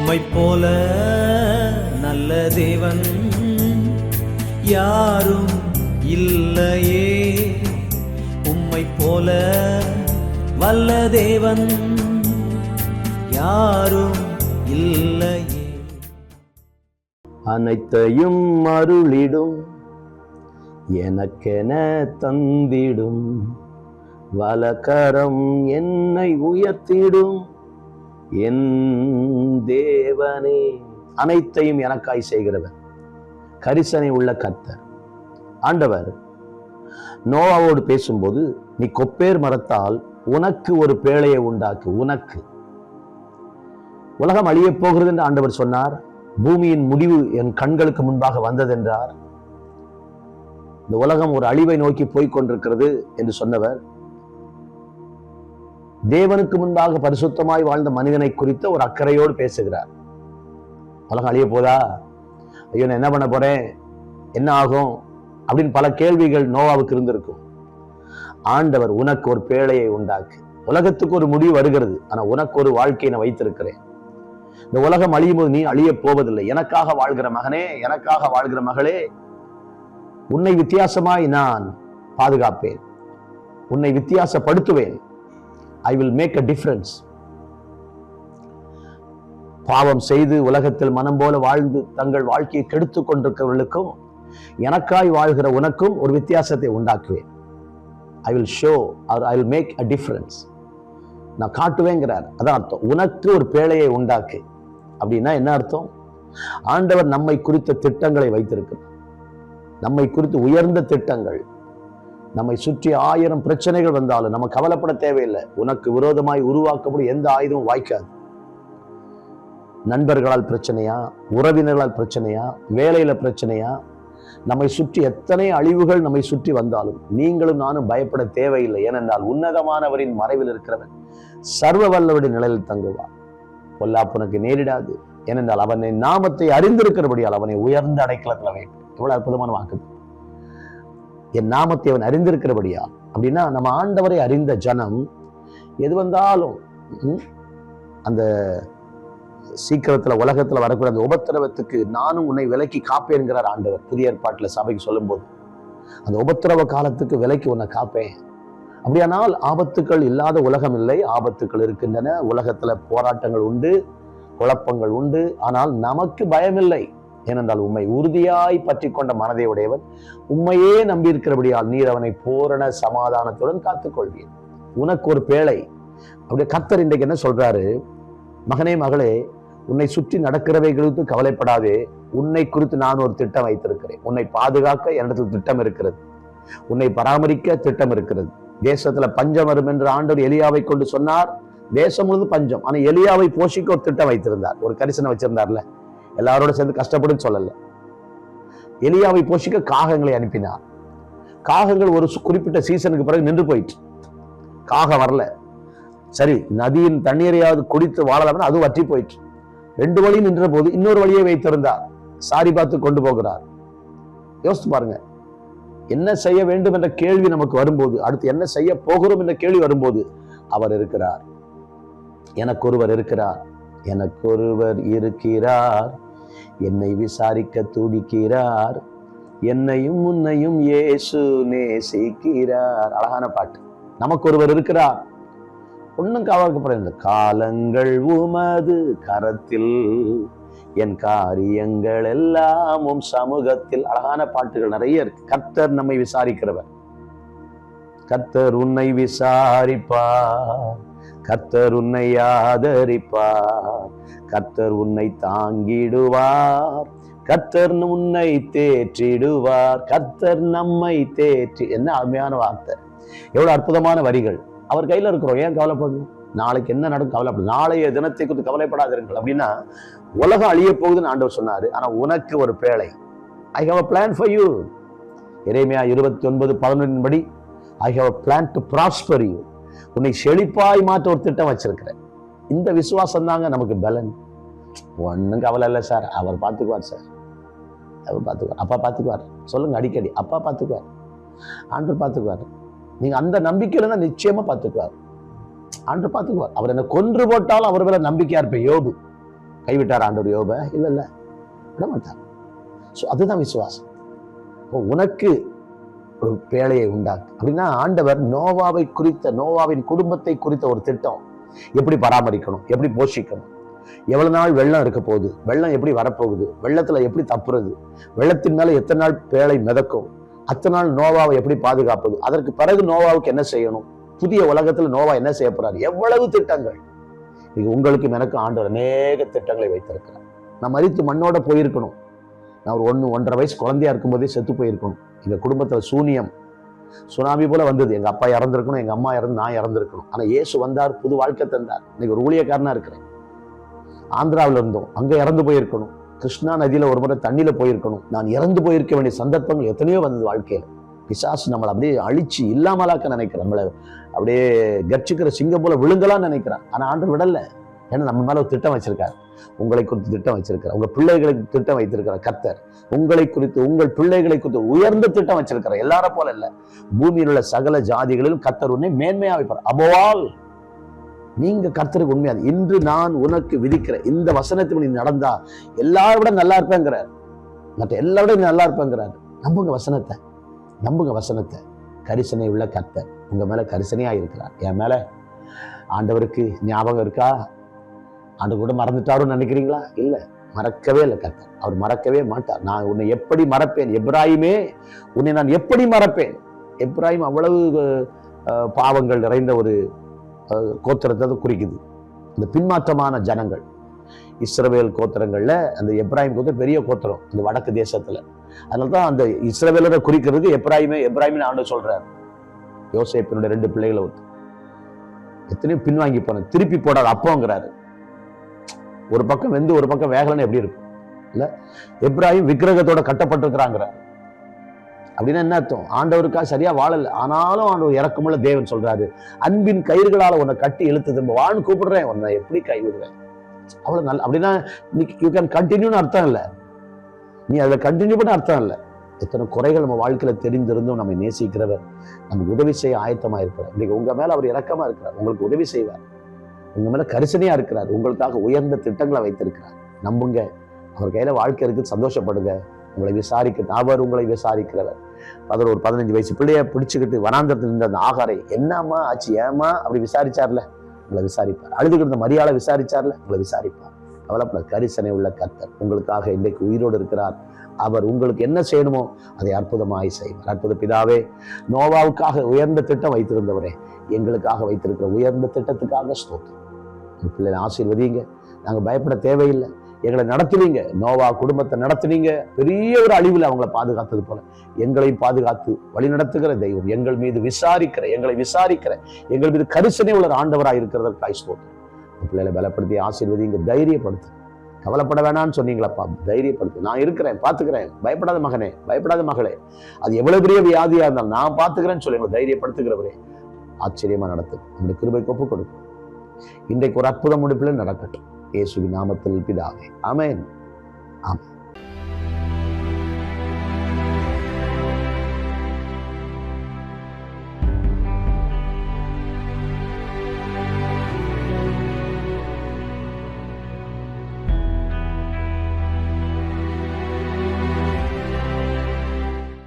உம்மை போல நல்ல தேவன் யாரும் இல்லையே, உம்மை போல வல்ல தேவன் யாரும் இல்லையே. அனைத்தையும் அருளிடும் எனக்கென தந்திடும் வலக்கரம் என்னை உயர்த்திடும் என் தேவனே. அனைத்தையும் எனக்காய் செய்கிறவர் கரிசனை உள்ள கர்த்தர். ஆண்டவர் நோவாவோடு பேசும்போது, நீ கொப்பேர் மரத்தால் உனக்கு ஒரு பேழையை உண்டாக்கு. உனக்கு உலகம் அழியப் போகிறது என்று ஆண்டவர் சொன்னார். பூமியின் முடிவு என் கண்களுக்கு முன்பாக வந்ததென்றார். இந்த உலகம் ஒரு அழிவை நோக்கி போய்கொண்டிருக்கிறது என்று சொன்னவர், தேவனுக்கு முன்பாக பரிசுத்தமாய் வாழ்ந்த மனிதனை குறித்த ஒரு அக்கறையோடு பேசுகிறார். உலகம் அழிய போதா, ஐயோ நான் என்ன பண்ண போறேன், என்ன ஆகும் அப்படின்னு பல கேள்விகள் நோவாவுக்கு இருந்திருக்கும். ஆண்டவர் உனக்கு ஒரு பேழையை உண்டாக்கு. உலகத்துக்கு ஒரு முடிவு வருகிறது, ஆனா உனக்கு ஒரு வாழ்க்கையை நான் வைத்திருக்கிறேன். இந்த உலகம் அழியும் போது நீ அழிய போவதில்லை. எனக்காக வாழ்கிற மகனே, எனக்காக வாழ்கிற மகளே, உன்னை வித்தியாசமாய் நான் பாதுகாப்பேன், உன்னை வித்தியாசப்படுத்துவேன். I will make a difference. பாவம் செய்து உலகத்தில் மனம் போல வாழ்ந்து தங்கள் வாழ்க்கையை கெடுத்துக் கொண்டிருக்கிறவர்களுக்கும் எனக்காய் வாழ்கிற உனக்கும் ஒரு வித்தியாசத்தை உண்டாக்குவேன். I will show or I will make a difference. நான் காட்டுவேங்கிறார். அதான் அர்த்தம். உனக்கு ஒரு பேழையை உண்டாக்கு அப்படின்னா என்ன அர்த்தம்? ஆண்டவர் நம்மை குறித்த திட்டங்களை வைத்திருக்கிறார். நம்மை குறித்து உயர்ந்த திட்டங்கள். நம்மை சுற்றி 1000 பிரச்சனைகள் வந்தாலும் நம்ம கவலைப்பட தேவையில்லை. உனக்கு விரோதமாய் உருவாக்கப்படும் எந்த ஆயுதமும் வாய்க்காது. நண்பர்களால் பிரச்சனையா, உறவினர்களால் பிரச்சனையா, வேலையில பிரச்சனையா, நம்மை சுற்றி எத்தனை அழிவுகள் நம்மை சுற்றி வந்தாலும் நீங்களும் நானும் பயப்பட தேவையில்லை. ஏனென்றால் உன்னதமானவரின் மறைவில் இருக்கிறவன் சர்வ வல்லவருடைய நிலையில் தங்குவார். பொல்லாப்புனக்கு நேரிடாது. ஏனென்றால் அவனை நாமத்தை அறிந்திருக்கிறபடியால் அவனை உயர்ந்த அடைக்கலத்தில் வைப்பேன். எவ்வளவு அற்புதமான வாக்கு. என் நாமத்தை அவன் அறிந்திருக்கிறபடியா அப்படின்னா, நம்ம ஆண்டவரை அறிந்த ஜனம் எது வந்தாலும் அந்த சீக்கிரத்துல உலகத்துல வரக்கூடிய அந்த உபத்திரவத்துக்கு நானும் உன்னை விலக்கி காப்பேன்கிறார் ஆண்டவர். புதிய ஏற்பாட்டுல சபைக்கு சொல்லும் போது, அந்த உபத்திரவ காலத்துக்கு விலக்கி உன்னை காப்பேன். அப்படியானால் ஆபத்துக்கள் இல்லாத உலகம் இல்லை. ஆபத்துக்கள் இருக்கின்றன. உலகத்துல போராட்டங்கள் உண்டு, குழப்பங்கள் உண்டு. ஆனால் நமக்கு பயமில்லை. ஏனென்றால் உம்மை உறுதியாய் பற்றி கொண்ட மனதை உடையவன், உண்மையே நம்பி இருக்கிறபடியால் நீர் அவனை பூரண சமாதானத்துடன் காத்துக்கொள்வீர். உனக்கு ஒரு பேழை. அப்படியே கர்த்தர் இன்றைக்கு என்ன சொல்றாரு? மகனே, மகளே, உன்னை சுற்றி நடக்கிறவை குறித்து கவலைப்படாதே. உன்னை குறித்து நான் ஒரு திட்டம் வைத்திருக்கிறேன். உன்னை பாதுகாக்க என்னிடத்தில் திட்டம் இருக்கிறது. உன்னை பராமரிக்க திட்டம் இருக்கிறது. தேசத்துல பஞ்சம் வரும் என்று ஆண்டவர் எலியாவை கொண்டு சொன்னார். தேசம் முழுவதும் பஞ்சம். ஆனா எலியாவை போஷிக்க ஒரு திட்டம் வைத்திருந்தார். ஒரு கரிசனை வச்சிருந்தார்ல, எல்லாரோட சேர்ந்து கஷ்டப்படும் சொல்லல. எலியாவை போஷிக்க காகங்களை அனுப்பினார். காகங்கள் ஒரு குறிப்பிட்ட சீசனுக்கு பிறகு நின்று போயிட்டு, காகம் வரல. சரி, நதியின் தண்ணீரையாவது குடித்து வாழலாம்னு அது வற்றி போயிட்டு, 2 வழி நின்ற போது இன்னொரு வழியை வைத்திருந்தார். சாரி பார்த்து கொண்டு போகிறார். யோசித்து பாருங்க, என்ன செய்ய வேண்டும் என்ற கேள்வி நமக்கு வரும்போது, அடுத்து என்ன செய்ய போகிறோம் என்ற கேள்வி வரும்போது, அவர் இருக்கிறார். எனக்கொருவர் இருக்கிறார், எனக்கொருவர் இருக்கிறார், என்னை விசாரிக்க துடிக்கிறார், என்னையும் உன்னையும் இயேசு நேசிக்கிறார். அழகான பாட்டு. நமக்கு ஒருவர் இருக்கிறார். ஒன்னும் கவலைப்பட. காலங்கள் உமது கரத்தில், என் காரியங்கள் எல்லாம் சமூகத்தில். அழகான பாட்டுகள் நிறைய இருக்கு. கர்த்தர் நம்மை விசாரிக்கிறவர். கர்த்தர் உன்னை விசாரிப்பார், கர்த்தர் உன்னை ஆதரிப்பார், கர்த்தர் உன்னை தாங்கிடுவார், கர்த்தர் உன்னை தேற்றிடுவார், கர்த்தர் நம்மை தேற்றி. என்ன அருமையான வார்த்தை, எவ்வளவு அற்புதமான வரிகள். அவர் கையில இருக்கிறோம், ஏன் கவலைப்படணும்? நாளைக்கு என்ன நடக்கும் கவலைப்படும். நாளைய தினத்தை குறித்து கவலைப்படாதீர்கள். அப்படின்னா உலகம் அழிய போகுதுன்னு ஆண்டவர் சொன்னாரு. ஆனா உனக்கு ஒரு பேழை. I have a plan for you. எரேமியா 29:11 படி, I have a plan to prosper you. உன்னை செழிப்பாய் மாற்ற ஒரு திட்டம் வச்சிருக்கிறேன். இந்த விசுவாசம் தாங்க நமக்கு பலன். ஒன்னும் கவலை இல்லை சார், அவர் பார்த்துக்குவார் சார், அவர் பார்த்துக்குவார், அப்பா பார்த்துக்குவார். சொல்லுங்க அடிக்கடி, அப்பா பார்த்துக்குவார், ஆண்டவர் பார்த்துக்குவார். நீங்க அந்த நம்பிக்கையில தான் நிச்சயமா பார்த்துக்குவார். ஆண்டவர் பார்த்துக்குவார். அவர் என்ன கொன்று போட்டாலும் அவர் மேல நம்பிக்கையா இருப்பேன். யோபு கைவிட்டார் ஆண்டவர் யோபை? இல்ல, விட மாட்டார். ஸோ அதுதான் விசுவாசம். உனக்கு ஒரு பேழையை உண்டாக்கு அப்படின்னா ஆண்டவர் நோவாவை குறித்த, நோவாவின் குடும்பத்தை குறித்த ஒரு திட்டம். எப்படி பராமரிக்கணும், எப்படி போஷிக்கணும், எவ்வளவு நாள் வெள்ளம் இருக்க போகுது, வெள்ளம் எப்படி வரப்போகுது, வெள்ளத்துல எப்படி தப்புறது, வெள்ளத்தின் மேல எத்தனை நாள் பேழை மிதக்கும், அத்தனை நாள் நோவாவை எப்படி பாதுகாப்பது, அதற்கு பிறகு நோவாவுக்கு என்ன செய்யணும், புதிய உலகத்துல நோவா என்ன செய்ய போறாரு, எவ்வளவு திட்டங்கள். இது உங்களுக்கும் எனக்கும் ஆண்டவர் அநேக திட்டங்களை வைத்திருக்கிறார். நான் மரித்து மண்ணோட போயிருக்கணும். நான் ஒரு 1-1.5 வயசு குழந்தையா இருக்கும்போதே செத்து போயிருக்கணும். எங்க குடும்பத்துல சூனியம் சுனாமி போல வந்தது. எங்க அப்பா இறந்திருக்கணும், எங்க அம்மா இறந்து, நான் இறந்திருக்கணும். ஆனா இயேசு வந்தார், புது வாழ்க்கை தந்தார். இன்னைக்கு ஒரு ஊழியக்காரனா இருக்கிறேன். ஆந்திராவில் இருந்தோம், அங்க இறந்து போயிருக்கணும். கிருஷ்ணா நதியில ஒரு முறை தண்ணியில போயிருக்கணும். நான் இறந்து போயிருக்க வேண்டிய சந்தர்ப்பங்கள் எத்தனையோ வந்தது வாழ்க்கையில. பிசாசு நம்மளை அப்படியே அழிச்சு இல்லாமலாக்க நினைக்கிறேன். நம்மளை அப்படியே கர்ச்சிக்கிற சிங்கம் போல விழுங்கலாம்னு நினைக்கிறான். ஆனா ஆண்டு விடல. ஏன்னா நம்ம மேல ஒரு திட்டம் வச்சிருக்காரு. உங்களை குறித்து திட்டம் வச்சிருக்கார். உங்க பிள்ளைகளுக்கு திட்டம் வைத்திருக்கிறார் கர்த்தர். உங்களை குறித்து, உங்கள் பிள்ளைகளை குறித்து உயர்ந்த திட்டம் வச்சிருக்கிறார். எல்லார போல இல்ல. பூமியில் உள்ள சகல ஜாதிகளிலும் கர்த்தர் உன்னை மேன்மையா வைப்பார். அபோவால் நீங்க கர்த்தருக்கு உண்மையாது. இன்று நான் உனக்கு விதிக்கிற இந்த வசனத்தை நீ நடந்தா எல்லாரை விட நல்லா இருப்பேங்கிறார். மற்ற எல்லாரோட நல்லா இருப்பேங்கிறார். நம்புங்க வசனத்தை, நம்புங்க வசனத்தை. கரிசனை உள்ள கர்த்தர் உங்க மேல கரிசனையா இருக்கிறார். என் மேல ஆண்டவருக்கு ஞாபகம் இருக்கா? ஆண்டு கூட மறந்துட்டாருன்னு நினைக்கிறீங்களா? இல்ல, மறக்கவே இல்லை கர்த்தர். அவர் மறக்கவே மாட்டார். நான் உன்னை எப்படி மறப்பேன்? எப்ராயிமே, உன்னை நான் எப்படி மறப்பேன்? எப்ராயிம் அவ்வளவு பாவங்கள் நிறைந்த ஒரு கோத்திரத்தை குறிக்குது. இந்த பின்மாற்றமான ஜனங்கள் இஸ்ரவேல் கோத்திரங்கள்ல அந்த எப்ராயிம் கோத்திரம் பெரிய கோத்திரம் இந்த வடக்கு தேசத்துல. அதனால்தான் அந்த இஸ்ரவேலரை குறிக்கிறதுக்கு எப்ராயிமே எப்ராயிம்னு ஆண்டு சொல்றாரு. யோசேப்பினுடைய 2 பிள்ளைகளை எத்தனையோ பின்வாங்கி போன, திருப்பி போடாத அப்போங்கிறாரு. ஒரு பக்கம் வெந்து ஒரு பக்கம் வேகலன்னு எப்படி இருக்கும் இல்ல? எப்ராயிம் விக்கிரகத்தோட கட்டப்பட்டிருக்கிறாங்கிறார். அப்படின்னா என்ன அர்த்தம்? ஆண்டவருக்காக சரியா வாழல. ஆனாலும் ஆண்டவர் இறக்கமுள்ள தேவன் சொல்றாரு, அன்பின் கயிறுகளால உன்னை கட்டி இழுத்து திரும்ப வான்னு கூப்பிடுறேன், உன்னை எப்படி கைவிடுவேன்? அவ்வளவு நல்ல. அப்படின்னா யூ கேன் கண்டினியூன்னு அர்த்தம் இல்லை. நீ அதில் கண்டினியூ பண்ண அர்த்தம் இல்லை. எத்தனை குறைகள் நம்ம வாழ்க்கையில தெரிந்திருந்தும் நம்மை நேசிக்கிறவர், நமக்கு உதவி செய்ய ஆயத்தமா இருக்கிறார். இன்னைக்கு உங்க மேல அவர் இரக்கமா இருக்கிறார், உங்களுக்கு உதவி செய்வார், உங்க மேல கரிசனையா இருக்கிறார், உங்களுக்காக உயர்ந்த திட்டங்களை வைத்திருக்கிறார். நம்புங்க, அவர் கையில வாழ்க்கை இருக்கு, சந்தோஷப்படுங்க. உங்களை விசாரிக்க அவர் உங்களை விசாரிக்கிறவர். அதில் ஒரு 15 வயசு பிள்ளைய பிடிச்சுக்கிட்டு வனாந்தரத்தில் இருந்த அந்த ஆகாரை, என்னம்மா ஆச்சு, ஏமா அப்படி விசாரிச்சார்ல, உங்களை விசாரிப்பார். அழுதுகிட்டு மரியாதை விசாரிச்சார்ல, உங்களை விசாரிப்பார். கவலைப்பட கரிசனை உள்ள கர்த்தர் உங்களுக்காக இன்றைக்கு உயிரோடு இருக்கிறார். அவர் உங்களுக்கு என்ன செய்யணுமோ அதை அற்புதமாய் செய்வார். அற்புத பிதாவே, நோவாவுக்காக உயர்ந்த திட்டம் வைத்திருந்தவரே, எங்களுக்காக வைத்திருக்கிற உயர்ந்த திட்டத்துக்காக ஸ்தோத்திரம். என் பிள்ளைகளை ஆசீர்வதிங்க. நாங்கள் பயப்பட தேவையில்லை. எங்களை நடத்துவீங்க. நோவா குடும்பத்தை நடத்துவீங்க. பெரிய ஒரு அழிவில் அவங்களை பாதுகாத்தது போல எங்களையும் பாதுகாத்து வழி நடத்துகிற தெய்வம், எங்கள் மீது விசாரிக்கிற, எங்களை விசாரிக்கிற, எங்கள் மீது கரிசனை உள்ள ஆண்டவராக இருக்கிறதற்காய் ஸ்தோத்திரம். பிள்ளைகளை பலப்படுத்தி ஆசீர்வதிங்க, தைரியப்படுத்து. கவலைப்பட வேணான்னு சொன்னீங்களப்பா, தைரியப்படுத்து. நான் இருக்கிறேன், பார்த்துக்கிறேன், பயப்படாத மகனே, பயப்படாத மகளே, அது எவ்வளவு பெரிய வியாதியா இருந்தாலும் நான் பார்த்துக்கிறேன்னு சொல்லி எங்களை தைரியப்படுத்துகிறவரே, ஆச்சரியமா நடத்து. நம்முடைய கிருபைக்கு ஒப்புக் கொடுக்கும். இன்றைக்கு ஒரு அற்புதம் முடிப்பில் நடக்கட்டும். இயேசுவின் நாமத்தில் பிதாவே, ஆமென், ஆமென்.